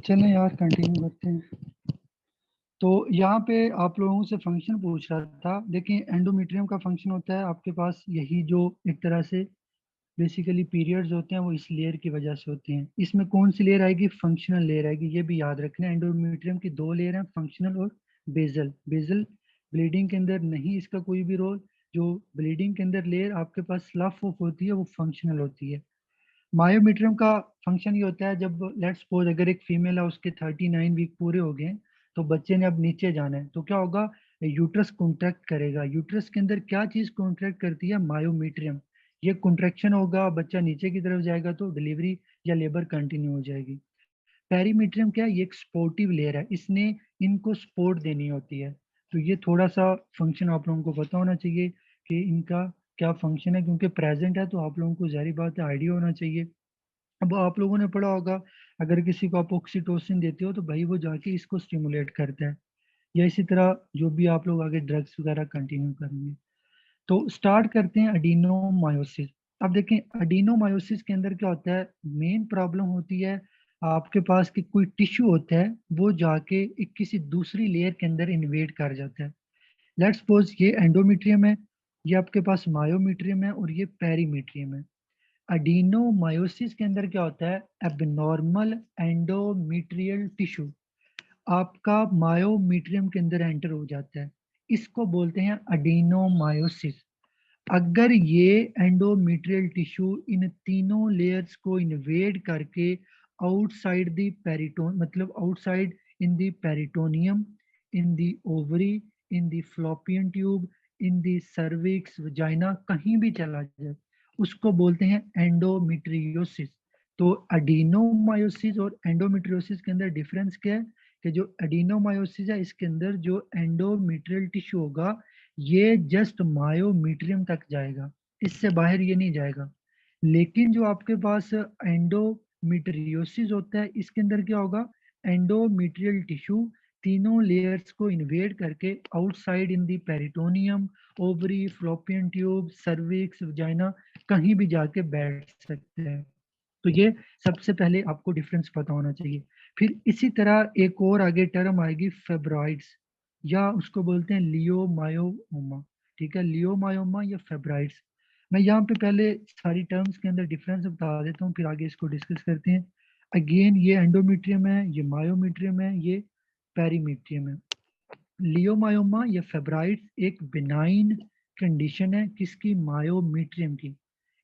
चलें यार कंटिन्यू करते हैं। तो यहाँ पे आप लोगों से फंक्शन पूछ रहा था। देखिए एंडोमेट्रियम का फंक्शन होता है आपके पास यही, जो एक तरह से बेसिकली पीरियड्स होते हैं वो इस लेयर की वजह से होते हैं। इसमें कौन सी लेयर आएगी? फंक्शनल लेयर आएगी। ये भी याद रखना, एंडोमेट्रियम की दो लेयर हैं, फंक्शनल और बेजल। बेजल ब्लीडिंग के अंदर नहीं इसका कोई भी रोल। जो ब्लीडिंग के अंदर लेयर आपके पास स्लफ ऑफ होती है वो फंक्शनल होती है। मायोमीट्रियम का फंक्शन ये होता है, जब लेट्स सपोज अगर एक फीमेल है उसके 39 वीक पूरे हो गए तो बच्चे ने अब नीचे जाना है, तो क्या होगा? यूट्रस कॉन्ट्रैक्ट करेगा। यूट्रस के अंदर क्या चीज कॉन्ट्रैक्ट करती है? मायोमीट्रियम। ये कॉन्ट्रैक्शन होगा, बच्चा नीचे की तरफ जाएगा तो डिलीवरी या लेबर कंटिन्यू हो जाएगी। पेरीमीट्रियम क्या है? ये एक स्पोर्टिव लेयर है, इसने इनको सपोर्ट देनी होती है। तो ये थोड़ा सा फंक्शन आप लोगों को पता होना चाहिए कि इनका क्या फंक्शन है, क्योंकि प्रेजेंट है तो आप लोगों को जारी बात है आइडिया होना चाहिए। अब आप लोगों ने पढ़ा होगा, अगर किसी को आप ऑक्सीटोसिन देते हो तो भाई वो जाके इसको स्टिमुलेट करता है, या इसी तरह जो भी आप लोग आगे ड्रग्स वगैरह कंटिन्यू करेंगे। तो स्टार्ट करते हैं अडीनोमायोसिस। अब देखें अडीनोमायोसिस के अंदर क्या होता है? मेन प्रॉब्लम होती है आपके पास कि कोई टिश्यू होता है वो जाके एक किसी दूसरी लेयर के अंदर इन्वेड कर जाता है। लेट्स सपोज ये एंडोमीट्रियम है, ये आपके पास मायोमीट्रियम है और ये पेरीमीट्रियम है। अडीनोमायोसिस के अंदर क्या होता है? एबनॉर्मल एंडोमीट्रियल टिश्यू आपका मायोमीट्रियम के अंदर एंटर हो जाता है, इसको बोलते हैं अडीनोमायोसिस। अगर ये एंडोमीट्रियल टिश्यू इन तीनों लेयर्स को इन्वेड करके आउटसाइड द पेरिटोन, मतलब outside in the peritoneum, in the ovary, in the fallopian tube, in the cervix, vagina, कहीं भी चला जाए, उसको बोलते हैं एंडोमेट्रियोसिस। तो अडीनोमायोसिस और एंडोमेट्रियोसिस के अंदर डिफरेंस क्या है? कि जो एडिनोमायोसिस है इसके अंदर जो एंडोमेट्रियल टिश्यू होगा ये जस्ट मायोमीट्रियम तक जाएगा, इससे बाहर ये नहीं जाएगा। लेकिन जो आपके पास एंडोमीट्रियोसिस होता है इसके अंदर क्या होगा? एंडोमीट्रियल टिश्यू तीनों लेयर्स को इन्वेड करके outside in the peritoneum, ovary, fallopian tube, cervix, vagina, कहीं भी जाके बैठ सकते हैं। तो ये सबसे पहले आपको डिफरेंस पता होना चाहिए। फिर इसी तरह एक और आगे टर्म आएगी फेब्रॉइड्स, या उसको बोलते हैं लियोमायोमा। ठीक है, लियोमायोमा या फेब्रॉइड्स। मैं यहाँ पे पहले सारी टर्म्स के अंदर डिफरेंस बता देता हूँ, फिर आगे इसको डिस्कस करते हैं। अगेन ये एंडोमीट्रियम है, ये मायोमीट्रियम है, ये पेरीमीट्रियम है। लियोमायोमा या फेब्राइड्स एक बिनाइन कंडीशन है किसकी? मायोमीट्रियम की।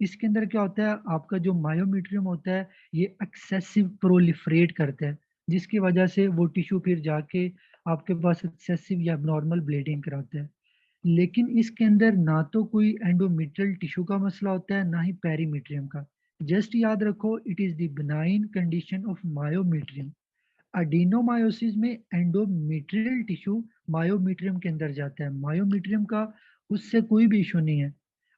इसके अंदर क्या होता है? आपका जो मायोमीट्रियम होता है ये एक्सेसिव प्रोलिफरेट करता है, जिसकी वजह से वो टिश्यू फिर जाके आपके पास एक्सेसिव या नॉर्मल ब्लीडिंग कराता है। लेकिन इसके अंदर ना तो कोई एंडोमेट्रियल टिश्यू का मसला होता है ना ही पेरीमीट्रियम का। जस्ट याद रखो, it is the benign condition of myometrium. Adenomyosis में एंडोमेट्रियल टिश्यू मायोमीट्रियम के अंदर जाता है, मायोमीट्रियम का उससे कोई भी इशू नहीं है।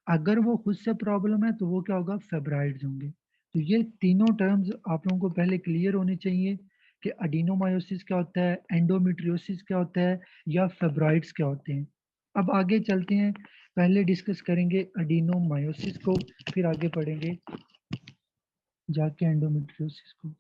अगर वो खुद से प्रॉब्लम है तो वो क्या होगा? फेब्राइड्स होंगे। तो ये तीनों टर्म्स आप लोगों को पहले क्लियर होनी चाहिए कि अडीनोमायोसिस क्या होता है, एंडोमेट्रियोसिस क्या होता है, या फेब्राइड्स क्या होते हैं। अब आगे चलते हैं, पहले डिस्कस करेंगे अडीनोमायोसिस को, फिर आगे पढ़ेंगे जाके एंडोमेट्रियोसिस को।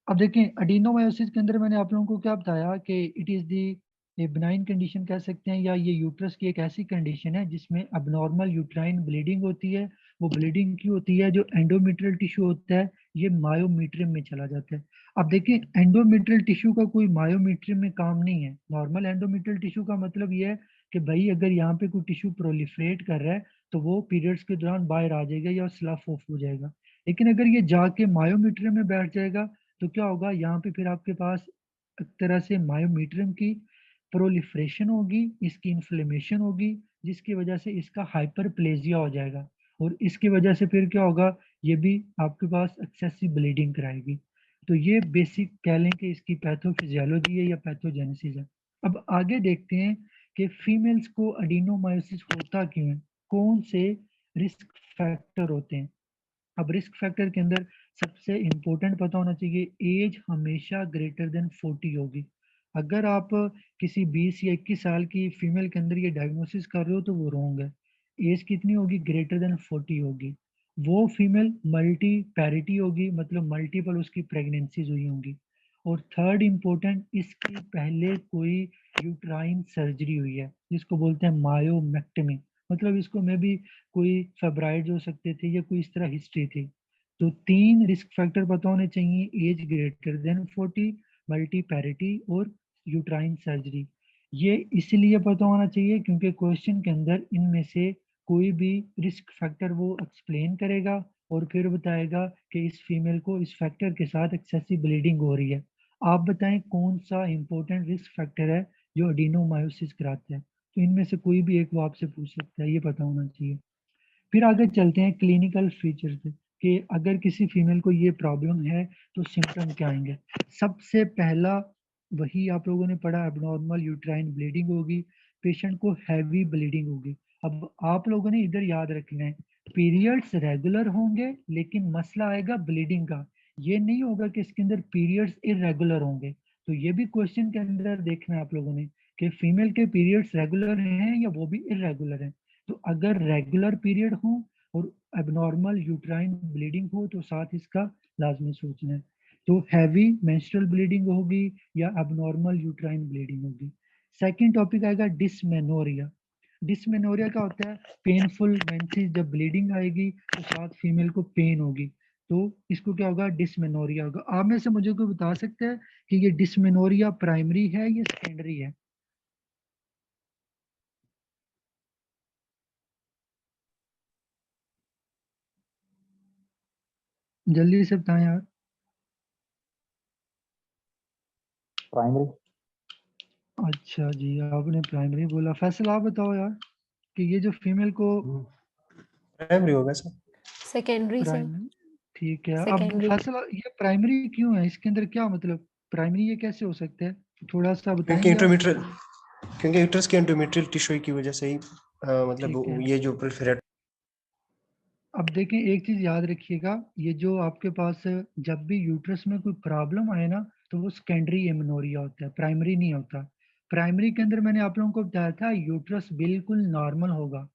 अब देखें अडीनोमायोसिस के अंदर मैंने आप लोगों को क्या बताया कि it is the A benign condition कह सकते हैं, या ये यूट्रस की एक ऐसी कंडीशन है जिसमें अबनॉर्मल यूट्राइन ब्लीडिंग होती है। वो ब्लीडिंग की होती है, जो एंडोमेट्रियल टिश्यू होता है ये मायोमीट्रियम में चला जाता है। अब देखें एंडोमेट्रियल टिश्यू का कोई मायोमीट्रियम में काम नहीं है। नॉर्मल एंडोमेट्रियल टिश्यू का मतलब ये है कि भाई अगर यहाँ पे कोई टिश्यू प्रोलिफरेट कर रहा है तो वो पीरियड्स के दौरान बाहर आ जाएगा या स्लफ ऑफ हो जाएगा। लेकिन अगर ये जाके मायोमीट्रियम में बैठ जाएगा तो क्या होगा? यहाँ पे फिर आपके पास एक तरह से मायोमीट्रियम की प्रोलिफरेशन होगी, इसकी इन्फ्लेमेशन होगी, जिसकी वजह से इसका हाइपरप्लेजिया हो जाएगा। और इसकी वजह से फिर क्या होगा? ये भी आपके पास एक्सेसिव ब्लीडिंग कराएगी। तो ये बेसिक कह लें कि इसकी पैथोफिजियोलॉजी है या पैथोजेनेसिस है। अब आगे देखते हैं कि फीमेल्स को अडीनोमायोसिस होता क्यों है, कौन से रिस्क फैक्टर होते हैं। अब रिस्क फैक्टर के अंदर सबसे इम्पोर्टेंट पता होना चाहिए, एज हमेशा ग्रेटर देन 40 होगी। अगर आप किसी 20 या 21 साल की फीमेल के अंदर ये डायग्नोसिस कर रहे हो तो वो रॉन्ग है। एज कितनी होगी? ग्रेटर देन 40 होगी। वो फीमेल मल्टी पैरिटी होगी, मतलब मल्टीपल उसकी प्रेगनेंसीज हुई होंगी। और थर्ड इम्पोर्टेंट, इसकी पहले कोई यूट्राइन सर्जरी हुई है जिसको बोलते हैं मायोमेक्टमी, मतलब इसको में भी कोई फेब्राइड्स हो सकते थे या कोई इस तरह हिस्ट्री थी। तो 3 रिस्क फैक्टर पता होने चाहिए, age greater than 40, multi parity और यूट्राइन सर्जरी। ये इसलिए पता होना चाहिए क्योंकि क्वेश्चन के अंदर इनमें से कोई भी रिस्क फैक्टर वो एक्सप्लेन करेगा और फिर बताएगा कि इस फीमेल को इस फैक्टर के साथ एक्सेसिव ब्लीडिंग हो रही है। आप बताएं कौन सा इंपॉर्टेंट रिस्क फैक्टर है जो एडिनोमायोसिस कराता है। तो इनमें से कोई भी एक वो आपसे पूछ सकता है, ये पता होना चाहिए। फिर आगे चलते हैं क्लिनिकल फीचर्स पे कि अगर किसी फीमेल को ये प्रॉब्लम है तो सिम्टम क्या आएंगे। सबसे पहला वही आप लोगों ने पढ़ा, एबनॉर्मल यूट्राइन ब्लीडिंग होगी, पेशेंट को हैवी ब्लीडिंग होगी। अब आप लोगों ने इधर याद रखना है, पीरियड्स रेगुलर होंगे लेकिन मसला आएगा ब्लीडिंग का। ये नहीं होगा कि इसके अंदर पीरियड्स इरेगुलर होंगे। तो ये भी क्वेश्चन के अंदर देखना है आप लोगों ने कि फीमेल के पीरियड्स रेगुलर हैं या वो भी इरेगुलर हैं। तो अगर रेगुलर पीरियड हो और एबनॉर्मल यूट्राइन ब्लीडिंग हो तो साथ इसका लाजमी सोचना है। तो हैवी मेंस्ट्रुअल ब्लीडिंग होगी या एबनॉर्मल यूट्राइन ब्लीडिंग होगी। सेकंड टॉपिक आएगा डिसमेनोरिया। डिसमेनोरिया क्या होता है, पेनफुल मेंसेस, जब ब्लीडिंग आएगी तो साथ फीमेल को पेन होगी, तो इसको क्या होगा, डिसमेनोरिया होगा। आप में से मुझे कोई बता सकते हैं कि ये डिसमेनोरिया प्राइमरी है या सेकेंडरी है? जल्दी से बताएं यार। प्राइमरी। अच्छा जी, आपने प्राइमरी बोला। फैसल आप बताओ यार कि ये जो फीमेल को प्राइमरी होगा सर। Secondary sir. प्राइमरी, ठीक है। अब सेकेंडरी। फैसल ये प्राइमरी क्यों है, इसके अंदर क्या मतलब प्राइमरी ये कैसे हो सकते हैं, थोड़ा सा क्योंकि बताएंगे आप? इंटरमीडिएट क्योंकि यूट्रस के एंडोमेट्रियल टिश्यू की वजह से ही मतलब ठीक है। ये जो प्रोलिफरेट। अब देखें एक चीज याद रखिएगा, ये जो आपके पास जब भी यूट्रस में कोई प्रॉब्लम आए ना तो वो सेकेंडरी एमेनोरिया होता है, प्राइमरी नहीं होता। प्राइमरी के अंदर मैंने आप लोगों को बताया था यूट्रस बिल्कुल नॉर्मल होगा।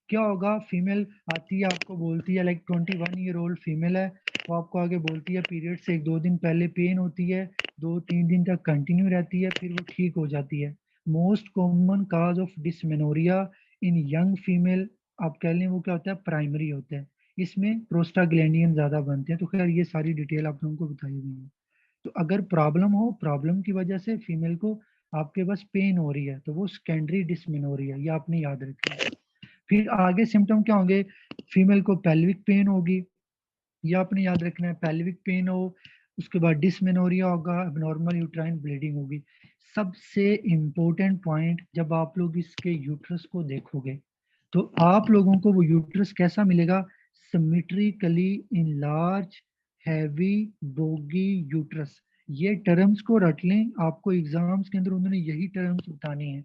क्या होगा, फीमेल आती है आपको बोलती है, लाइक 21 ईयर ओल्ड फीमेल है, वो आपको आगे बोलती है पीरियड से 1-2 दिन पहले पेन होती है, 2-3 दिन तक कंटिन्यू रहती है, फिर वो ठीक हो जाती है। Most common cause of dysmenorrhea in young female, आप कह लें वो क्या होता है, प्राइमरी होता है। इसमें प्रोस्टाग्लैंडियन ज्यादा बनते हैं। तो खैर ये सारी डिटेल आप लोगों को बताई हुई है। तो अगर प्रॉब्लम हो, प्रॉब्लम की वजह से फीमेल को आपके पास पेन हो रही है तो वो सेकेंडरी डिसमेनोरिया, ये आपने याद रखना है। फिर आगे सिम्टम क्या होंगे, फीमेल को पेल्विक पेन होगी, ये आपने याद रखना है, पेल्विक पेन हो। उसके बाद डिसमेनोरिया होगा, एबनॉर्मल यूट्राइन ब्लीडिंग होगी। सबसे इम्पोर्टेंट पॉइंट, जब आप लोग इसके यूट्रस को देखोगे तो आप लोगों को वो यूट्रस कैसा मिलेगा, symmetrically enlarge heavy bogie uterus. ये टर्म्स को रट लें, आपको एग्जाम्स के अंदर उन्होंने यही टर्म्स बतानी है।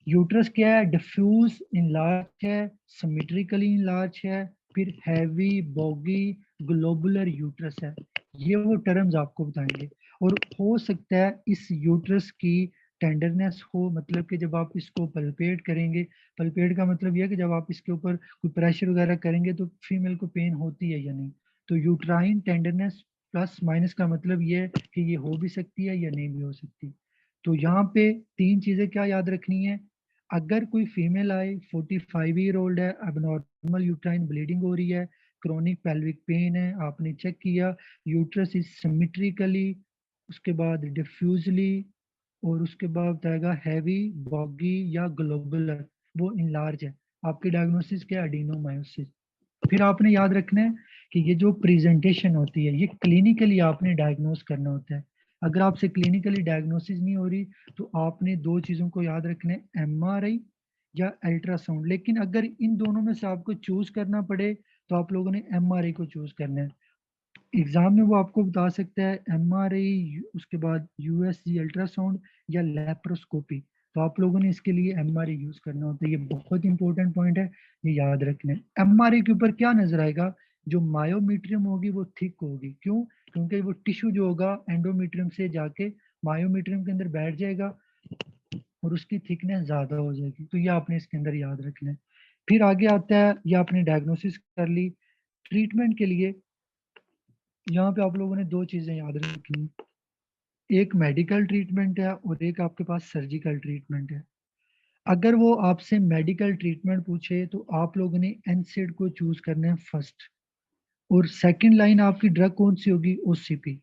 यूट्रस क्या है, डिफ्यूज इनलार्ज है, सिमेट्रिकली इनलार्ज है, फिर हैवी बॉगी ग्लोबुलर यूट्रस है। ये वो टर्म्स आपको बताएंगे। और हो सकता है इस यूट्रस की टेंडरनेस हो, मतलब कि जब आप इसको पल्पेट करेंगे, पल्पेट का मतलब यह है कि जब आप इसके ऊपर कोई प्रेशर वगैरह करेंगे तो फीमेल को पेन होती है या नहीं। तो यूट्राइन टेंडरनेस प्लस माइनस का मतलब ये है कि ये हो भी सकती है या नहीं भी हो सकती। तो यहाँ पे 3 चीजें क्या याद रखनी है, अगर कोई फीमेल आए 45 ईयर ओल्ड है, अबनॉर्मल यूट्राइन ब्लीडिंग हो रही है, क्रोनिक पेल्विक पेन है, आपने चेक किया, यूट्रस इज सिमेट्रिकली, उसके बाद डिफ्यूजली, और उसके बाद बताएगा हैवी बॉगी या ग्लोबुलर, वो इनलार्ज है, आपकी डायग्नोसिस क्या है, एडिनोमायोसिस। फिर आपने याद रखना है कि ये जो प्रेजेंटेशन होती है ये क्लिनिकली आपने डायग्नोस करना होता है। अगर आपसे क्लिनिकली डायग्नोसिस नहीं हो रही तो आपने 2 चीज़ों को याद रखना है, एमआरआई या अल्ट्रासाउंड। लेकिन अगर इन दोनों में से आपको चूज करना पड़े तो आप लोगों ने एमआरआई को चूज करना है। एग्जाम में वो आपको बता सकता है एमआरआई, उसके बाद यूएसजी अल्ट्रासाउंड या लेप्रोस्कोपी। तो आप लोगों ने इसके लिए एमआरआई यूज करना होता है, ये बहुत इंपॉर्टेंट पॉइंट है, ये याद रखना है। एमआरआई के ऊपर क्या नजर आएगा, जो मायोमीट्रियम होगी वो थिक होगी, क्यों, क्योंकि वो टिश्यू जो होगा एंडोमीट्रियम से जाके मायोमीट्रियम के अंदर बैठ जाएगा और उसकी थिकनेस ज्यादा हो जाएगी। तो ये आपने इसके अंदर याद रखना है। फिर आगे आता है, ये आपने डायग्नोसिस कर ली, ट्रीटमेंट के लिए यहाँ पे आप लोगों ने दो चीजें याद रखनी है, एक मेडिकल ट्रीटमेंट है और एक आपके पास सर्जिकल ट्रीटमेंट है। अगर वो आपसे मेडिकल ट्रीटमेंट पूछे तो आप लोगों ने एनसेड को चूज करना है फर्स्ट, और सेकंड लाइन आपकी ड्रग कौन सी होगी, ओसीपी।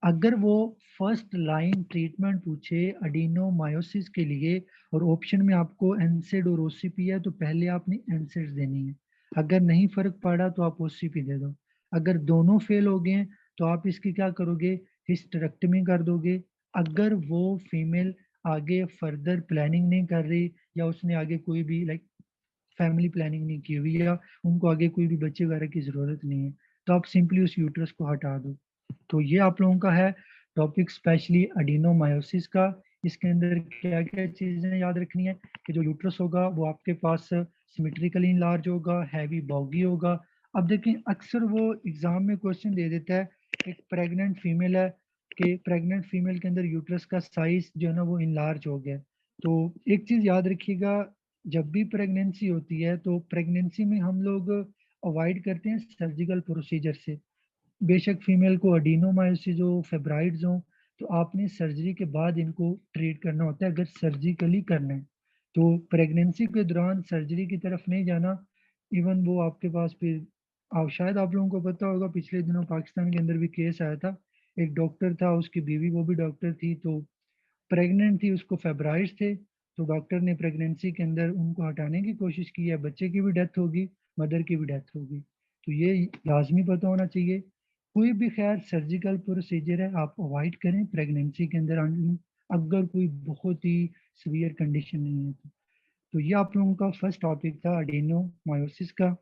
अगर वो फर्स्ट लाइन ट्रीटमेंट पूछे एडिनोमायोसिस के लिए और ऑप्शन में आपको एनसेड और ओसीपी है, तो पहले आपने एनसेड देनी है। अगर नहीं फर्क पड़ा तो आप ओसीपी दे दो। अगर दोनों फेल हो गए तो आप इसकी क्या करोगे, हिस्टेरेक्टमी कर दोगे। अगर वो फीमेल आगे फर्दर प्लानिंग नहीं कर रही, या उसने आगे कोई भी फैमिली प्लानिंग नहीं की हुई, या उनको आगे कोई भी बच्चे वगैरह की जरूरत नहीं है, तो आप सिंपली उस यूट्रस को हटा दो। तो ये आप लोगों का है टॉपिक स्पेशली एडिनोमायोसिस का। इसके अंदर क्या क्या चीजें याद रखनी है कि जो यूट्रस होगा वो आपके पास सिमेट्रिकली लार्ज होगा, हैवी बॉगी होगा। अब देखें अक्सर वो एग्जाम में क्वेश्चन दे देता है, एक प्रेग्नेंट फीमेल है कि प्रेग्नेंट फीमेल के अंदर यूट्रस का साइज जो है ना वो इनलार्ज हो गया। तो एक चीज याद रखिएगा, जब भी प्रेगनेंसी होती है तो प्रेगनेंसी में हम लोग अवॉइड करते हैं सर्जिकल प्रोसीजर से। बेशक फीमेल को एडिनोमायोसिस हो, फेब्राइड्स हो, तो आपने सर्जरी के बाद इनको ट्रीट करना होता है अगर सर्जिकली करना है। तो प्रेगनेंसी के दौरान सर्जरी की तरफ नहीं जाना। इवन वो आपके पास फिर आप शायद आप लोगों को पता होगा, पिछले दिनों पाकिस्तान के अंदर भी केस आया था, एक डॉक्टर था, उसकी बीवी वो भी डॉक्टर थी, तो प्रेग्नेंट थी, उसको फेब्राइड्स थे, तो डॉक्टर ने प्रेगनेंसी के अंदर उनको हटाने की कोशिश की है, बच्चे की भी डेथ होगी, मदर की भी डेथ होगी। तो ये लाजमी पता होना चाहिए। कोई भी खैर सर्जिकल प्रोसीजर है आप अवॉइड करें प्रेगनेंसी के अंदर अगर कोई बहुत ही सीवियर कंडीशन नहीं है तो ये आप लोगों का फर्स्ट टॉपिक था एडिनोमायोसिस का।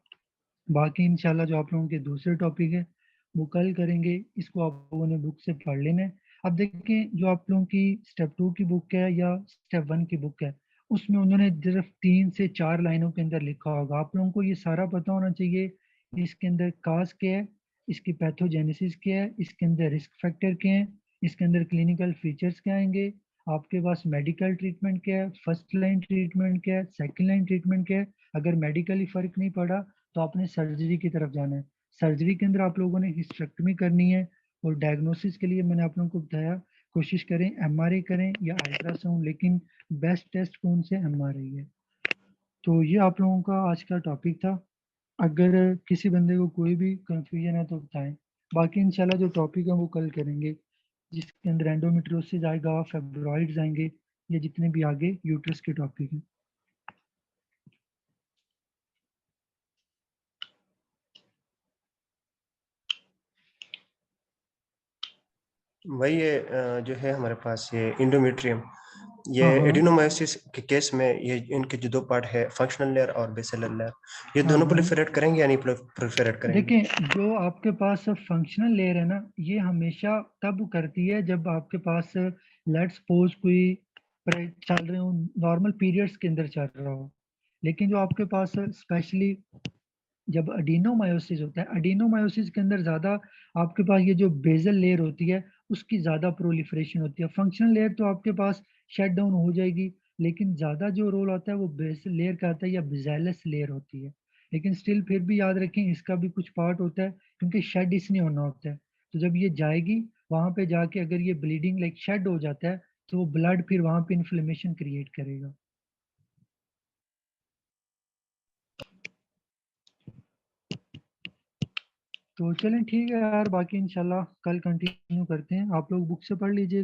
बाकी इंशाल्लाह जो आप लोगों के दूसरे टॉपिक है वो कल करेंगे, इसको आप लोगों ने बुक से पढ़ लेना है। अब देखें जो आप लोगों की स्टेप 2 की बुक है या स्टेप 1 की बुक है, उसमें उन्होंने सिर्फ 3 से 4 लाइनों के अंदर लिखा होगा। आप लोगों को ये सारा पता होना चाहिए, इसके अंदर काज क्या है, इसकी पैथोजेनेसिस क्या है, इसके अंदर रिस्क फैक्टर क्या है, इसके अंदर क्लिनिकल फीचर्स क्या आएंगे, आपके पास मेडिकल ट्रीटमेंट क्या है, फर्स्ट लाइन ट्रीटमेंट क्या है, सेकेंड लाइन ट्रीटमेंट क्या है। अगर मेडिकली फर्क नहीं पड़ा तो आपने सर्जरी की तरफ जाना है। सर्जरी के अंदर आप लोगों ने हिस्टेरेक्टमी करनी है, और डायग्नोसिस के लिए मैंने आप लोगों को बताया कोशिश करें एमआरआई करें या अल्ट्रासाउंड, लेकिन बेस्ट टेस्ट कौन से एमआरआई है। तो ये आप लोगों का आज का टॉपिक था। अगर किसी बंदे को कोई भी कंफ्यूजन है तो बताएं। बाकी इंशाल्लाह जो टॉपिक है वो कल करेंगे, जिसके अंदर एंडोमेट्रियोसिस आएगा, फेब्रॉइड्स आएंगे, या जितने भी आगे यूट्रस के टॉपिक हैं। भाई ये जो है हमारे पास ये इंडोमेट्रियम, ये हाँ हाँ एडिनोमायोसिस के केस में ये इनके जो दो पार्ट है फंक्शनल लेयर और बेसिलर लेयर, ये हाँ दोनों हाँ प्रोलिफरेट करेंगे या नहीं प्रोलिफरेट करेंगे? देखिए जो आपके पास फंक्शनल लेयर है ना, ये हमेशा तब करती है जब आपके पास लेट्स सपोज कोई चल रहे हो, नॉर्मल पीरियड्स के अंदर चल रहा हो। लेकिन जो आपके पास स्पेशली जब एडिनोमायोसिस होता है, एडिनोमायोसिस के अंदर ज्यादा आपके पास ये जो बेजल लेयर होती है उसकी ज्यादा प्रोलिफरेशन होती है। फंक्शनल लेयर तो आपके पास शट डाउन हो जाएगी, लेकिन ज्यादा जो रोल होता है वो बेजल लेयर का आता है या बेजैलस लेयर होती है। लेकिन स्टिल फिर भी याद रखें इसका भी कुछ पार्ट होता है, क्योंकि शेड इसने होना होता है। तो जब ये जाएगी वहां पे जाके अगर ये ब्लीडिंग लाइक शेड हो जाता है तो वो ब्लड फिर वहां पे इन्फ्लेमेशन क्रिएट करेगा। तो चलें ठीक है यार, बाकी इंशाल्लाह कल कंटिन्यू करते हैं, आप लोग बुक से पढ़ लीजिएगा।